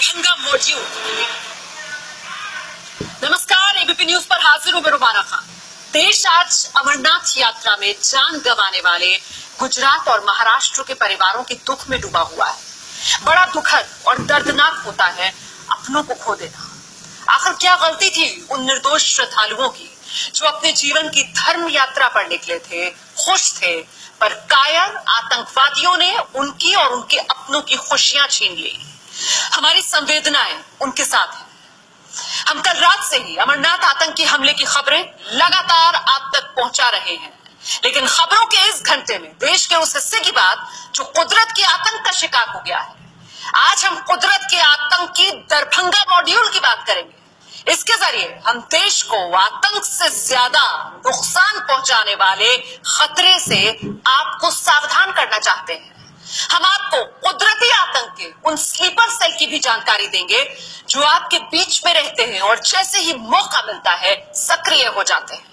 Darbhanga module. नमस्कार, ABP news पर हाजिर हूं मैं रुमाना खान। देश आज अमरनाथ यात्रा में जान गंवाने वाले गुजरात और महाराष्ट्र के परिवारों के दुख में डूबा हुआ है। बड़ा दुखद और दर्दनाक होता है अपनों को खो देना। आखिर क्या गलती थी उन निर्दोष श्रद्धालुओं की जो अपने जीवन की धर्म यात्रा पर निकले थे, खुश थे, पर कायर आतंकवादियों ने उनकी और उनके अपनों की खुशियां छीन ली। हमारी संवेदनाएं उनके साथ हैं। हम कल रात से ही अमरनाथ आतंकी हमले की खबरें लगातार आप तक पहुंचा रहे हैं, लेकिन खबरों के इस घंटे में देश के उस हिस्से की बात जो कुदरत के आतंक का शिकार हो गया है। आज हम कुदरत के आतंक की दरभंगा मॉड्यूल की बात करेंगे। इसके जरिए हम देश को आतंक से ज्यादा नुकसान पहुंचाने वाले खतरे से आपको सावधान करना चाहते हैं। हम आपको कुदरती आतंक के उन स्लीपर सेल की भी जानकारी देंगे जो आपके बीच में रहते हैं और जैसे ही मौका मिलता है सक्रिय हो जाते हैं।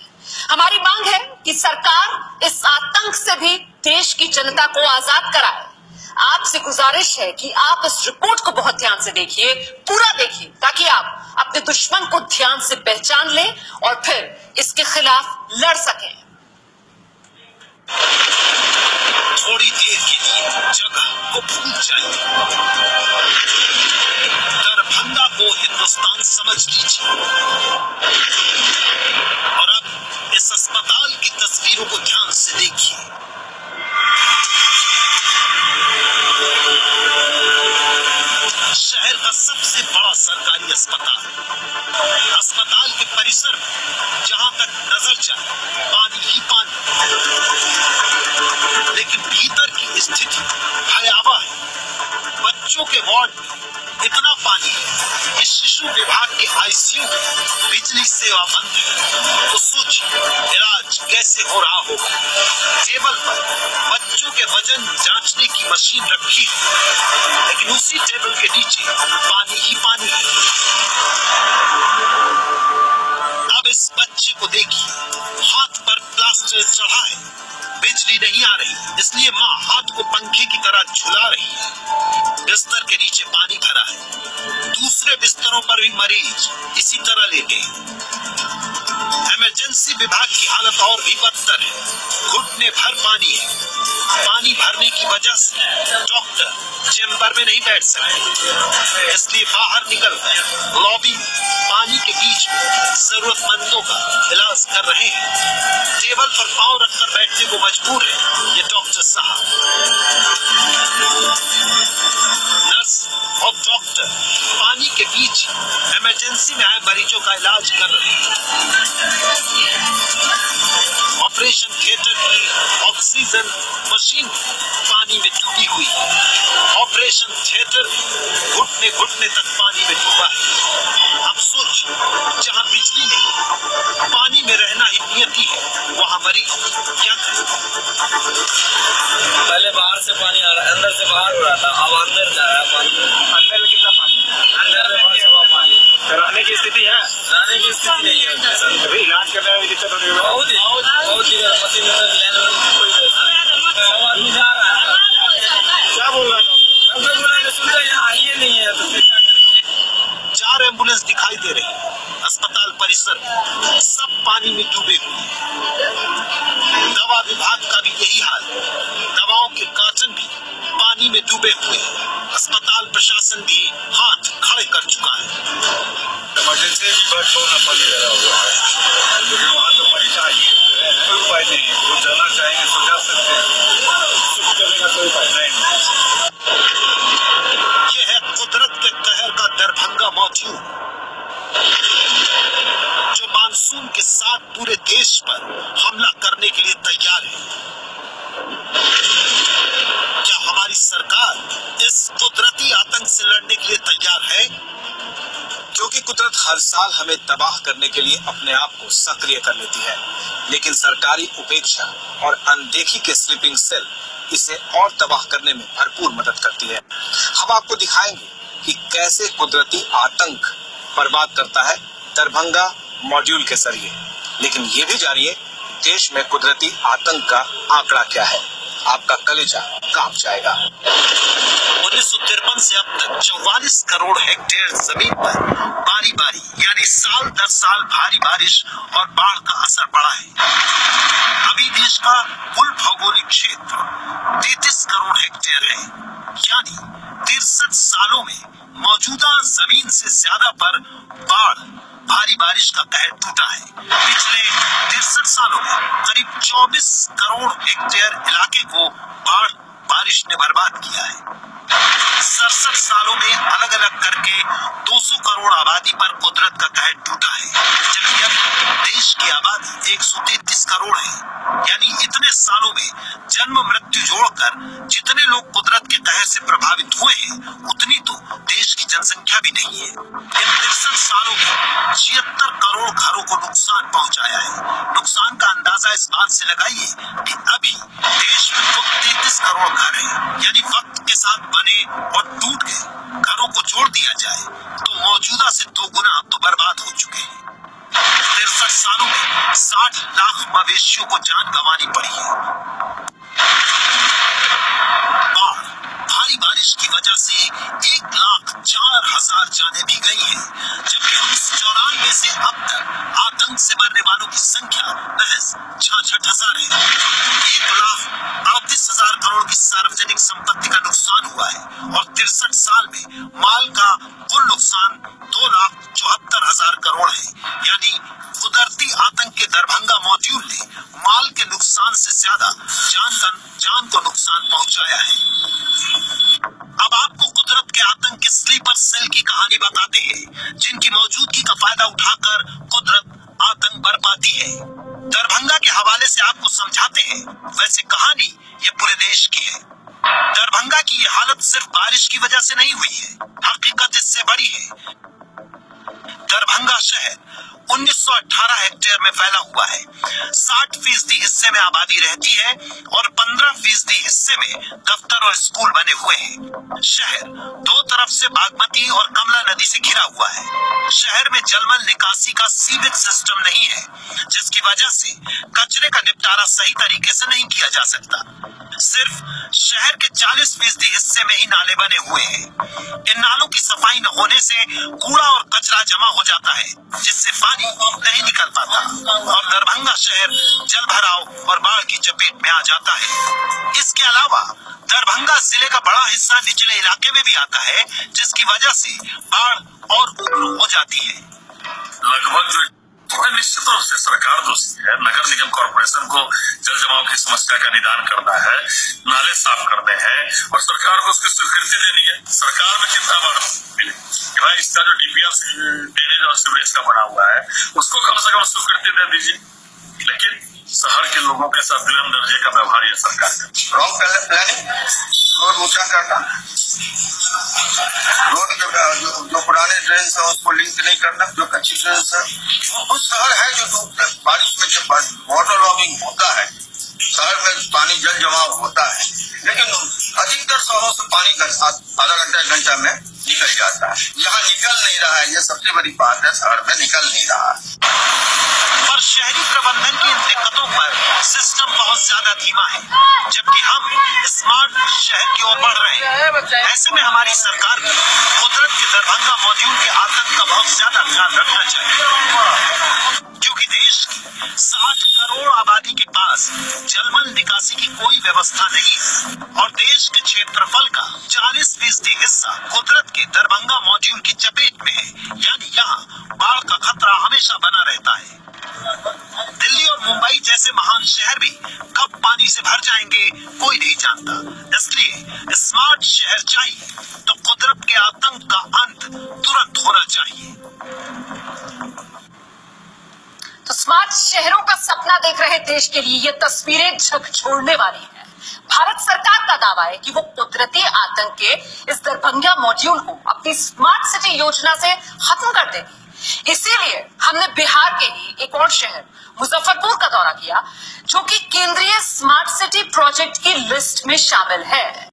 हमारी मांग है कि सरकार इस आतंक से भी देश की जनता को आजाद कराए। आपसे गुजारिश है कि आप इस रिपोर्ट को बहुत ध्यान से देखिए, पूरा देखिए, ताकि आप अपने दुश्मन को ध्यान से पहचान लें और फिर इसके खिलाफ लड़ सकें। थोड़ी देर के लिए जगह को भूल जाइए। दरभंगा को हिंदुस्तान समझ लीजिए और अब इस अस्पताल की तस्वीरों को ध्यान से देखिए। शहर का सबसे बड़ा सरकारी अस्पताल के परिसर में जहां तक नजर जाए पानी ही पानी, लेकिन भीतर की स्थिति भयावह है। बच्चों के वार्ड में इतना पानी है कि शिशु विभाग के आईसीयू में बिजली सेवा बंद है। तो सोचिए इलाज कैसे हो रहा होगा। टेबल पर बच्चों के वजन जांचने की मशीन रखी है, लेकिन उसी टेबल के नीचे पानी ही पानी है। अब इस बच्चे को देखिए, हाथ पर प्लास्टर चढ़ा है, बिजली नहीं आ रही, इसलिए माँ हाथ को पंखे की तरह झुला रही है। बिस्तर के नीचे पानी भरा है। दूसरे बिस्तरों पर भी मरीज इसी तरह लेटे हैं। इमरजेंसी विभाग की हालत और भी बदतर है। घुटने भर पानी है। पानी भरने की वजह से डॉक्टर चेंबर में नहीं बैठ सकते, इसलिए बाहर निकल लॉबी में पानी के बीच जरूरतमंदों का इलाज कर रहे हैं। टेबल पर पांव रखकर बैठने को मजबूर है ये डॉक्टर साहब। नर्स और डॉक्टर पानी के बीच इमरजेंसी में आए मरीजों का इलाज कर रहे हैं। ऑपरेशन थिएटर की ऑक्सीजन मशीन पानी में डूबी हुई है। ऑपरेशन थिएटर घुटने घुटने तक पानी में डूबा है। अब सोचिए, जहां बिजली नहीं, पानी में रहना ही नियति है, वहां मरीज क्या करे। पहले बाहर से पानी आ रहा है, अंदर से बाहर हो रहा था, अब अंदर जा रहा है पानी। अंदर में कितना पानी? अंदर में पानी। रहने की स्थिति है? रहने की स्थिति नहीं है। अभी इलाज करने में दिक्कत हो रही है। बहुत ही मशीन में कोई व्यवस्था नहीं। आदमी जा रहा है। क्या बोल रहा है डॉक्टर? डॉक्टर बोला कि सुविधा यहाँ आइए नहीं है, तो फिर क्या करेंगे। 4 एम्बुलेंस दिखाई दे रही है अस्पताल परिसर में, सब पानी में डूबे हुए हैं। दवा विभाग का भी यही हाल है। दवाओं के कार्टन भी पानी में डूबे हुए हैं। अस्पताल प्रशासन भी हाथ खड़े कर चुका है। इमरजेंसी बस होना पानी लगा हुआ है, क्योंकि वहाँ तो मरीज चाहिए, कोई उपाय नहीं है। वो जाना चाहेंगे तो जा सकते हैं, सुख चलेगा कोई उपाय नहीं। ये है कुदरत के कहर का दरभंगा मॉड्यूल, जो मानसून के साथ पूरे देश पर हमला करने के लिए तैयार है। क्या हमारी सरकार इस कुदरती आतंक से लड़ने के लिए तैयार है? क्योंकि कुदरत हर साल हमें तबाह करने के लिए अपने आप को सक्रिय कर लेती है, लेकिन सरकारी उपेक्षा और अनदेखी के स्लीपिंग सेल इसे और तबाह करने में भरपूर मदद करती है। हम आपको दिखाएंगे कि कैसे कुदरती आतंक बर्बाद करता है दरभंगा मॉड्यूल के जरिए। लेकिन ये भी जानिए देश में कुदरती आतंक का आंकड़ा क्या है। आपका कलेजा कांप जाएगा। 1953 से अब तक 44 करोड़ हेक्टेयर जमीन पर बारी बारी यानी साल दर साल भारी बारिश और बाढ़ का असर पड़ा है। अभी देश का कुल भौगोलिक क्षेत्र 33 करोड़ हेक्टेयर है, यानी 63 सालों में मौजूदा जमीन से ज्यादा पर बाढ़ भारी बारिश का कहर टूटा है। पिछले 63 सालों में करीब 24 करोड़ हेक्टेयर इलाके को बाढ़ बारिश ने बर्बाद किया है। 67 सालों में अलग अलग करके 200 करोड़ आबादी पर कुदरत का कहर टूटा है, जबकि अब देश की आबादी 133 करोड़ है। यानी इतने सालों में जन्म मृत्यु जोड़कर जितने लोग कुदरत के कहर से प्रभावित हुए हैं, उतनी तो देश की जनसंख्या भी नहीं है। इन 63 सालों में 76 करोड़ घरों को नुकसान पहुंचाया है। नुकसान का अंदाजा इस बात से लगाइए कि अभी देश में कुल 33 करोड़ घर हैं, यानी वक्त के साथ बने और टूट गए घरों को जोड़ दिया जाए तो मौजूदा से 2 गुना अब तो बर्बाद हो चुके हैं। 63 सालों में 60 लाख मवेशियों को जान गंवानी पड़ी है। बाढ़ भारी बारिश की वजह से 1,04,000 जानें भी गई हैं, जबकि 1994 से अब तक आतंक से मरने वालों की संख्या महज 66,000 है। 1,38,000 करोड़ की सार्वजनिक संपत्ति का नुकसान हुआ है और 63 साल में माल का कुल नुकसान 2,74,000 करोड़ है। यानी कुदरती आतंक के दरभंगा मॉड्यूल ने माल के नुकसान से ज्यादा जान को नुकसान पहुंचाया है। अब आपको कुदरत के आतंक के स्लीपर सेल की कहानी बताते हैं, जिनकी मौजूदगी का फायदा उठाकर कुदरत आतंक बरपाती है। दरभंगा के हवाले से आपको समझाते हैं। वैसे कहानी ये पूरे देश की है। दरभंगा की ये हालत सिर्फ बारिश की वजह से नहीं हुई है, हकीकत इससे बड़ी है। दरभंगा शहर 1918 हेक्टेयर में फैला हुआ है। 60% हिस्से में आबादी रहती है और 15% हिस्से में दफ्तर और स्कूल बने हुए हैं। शहर 2 तरफ से बागमती और कमला नदी से घिरा हुआ है। शहर में जलमल निकासी का सीवेज सिस्टम नहीं है, जिसकी वजह से कचरे का निपटारा सही तरीके से नहीं किया जा सकता। सिर्फ शहर के 40% हिस्से में ही नाले बने हुए हैं। इन नालों की सफाई न होने से कूड़ा और कचरा जमा हो जाता है, जिससे पानी नहीं निकल पाता और दरभंगा शहर जल भराव और बाढ़ की चपेट में आ जाता है। इसके अलावा दरभंगा जिले का बड़ा हिस्सा निचले इलाके में भी आता है, जिसकी वजह से बाढ़ और उग्र हो जाती है। लगभग जो निश्चित रूप से सरकार दोषी है। नगर निगम कॉर्पोरेशन को जल जमाव की समस्या का निदान करना है, नाले साफ करने हैं और सरकार को उसकी स्वीकृति देनी है। सरकार में कितना बार भाई इसका जो डीपीआर ड्रेनेज और सीवरेज का बना हुआ है, उसको कम से कम स्वीकृति दे दीजिए। लेकिन शहर के लोगों के साथ द्वितीय दर्जे का व्यवहार ये सरकार है। रॉन्ग प्लानिंग, रोड ऊंचा करना, रोड के जो पुराने ड्रेन है उसको लिंक नहीं करना, जो कच्ची ड्रेन है। कुछ शहर है जो बारिश में जब वाटर लॉगिंग होता है, शहर में पानी जल जमाव होता है, लेकिन अधिकतर शहरों से पानी आधा घंटा 1 घंटा में निकल जाता है। यहाँ निकल नहीं रहा है, ये सबसे बड़ी बात है, शहर में निकल नहीं रहा है। पर शहरी प्रबंधन की इन दिक्कतों पर सिस्टम बहुत ज्यादा धीमा है, जबकि हम स्मार्ट शहर की ओर बढ़ रहे हैं। ऐसे में हमारी सरकार को कुदरत के दरभंगा मॉड्यूल के आतंक का बहुत ज्यादा ख्याल रखना चाहिए, क्योंकि देश की 60 करोड़ आबादी के पास जलमल निकासी की कोई व्यवस्था नहीं है और देश के क्षेत्रफल का 40% हिस्सा कुदरत के दरभंगा मॉड्यूल की चपेट में है। यानी यहाँ बाढ़ का खतरा हमेशा बना रहता है। दिल्ली और मुंबई जैसे महान शहर भी कब पानी से भर जाएंगे कोई नहीं जानता। इसलिए स्मार्ट शहर चाहिए तो कुदरत के आतंक का अंत तुरंत होना चाहिए। तो स्मार्ट शहरों का सपना देख रहे देश के लिए ये तस्वीरें झकझोरने वाली हैं। भारत सरकार का दावा है कि वो कुदरती आतंक के इस दरभंगा मॉड्यूल को अपनी स्मार्ट सिटी योजना से खत्म कर देगी। इसीलिए हमने बिहार के ही एक और शहर मुजफ्फरपुर का दौरा किया, जो कि केंद्रीय स्मार्ट सिटी प्रोजेक्ट की लिस्ट में शामिल है।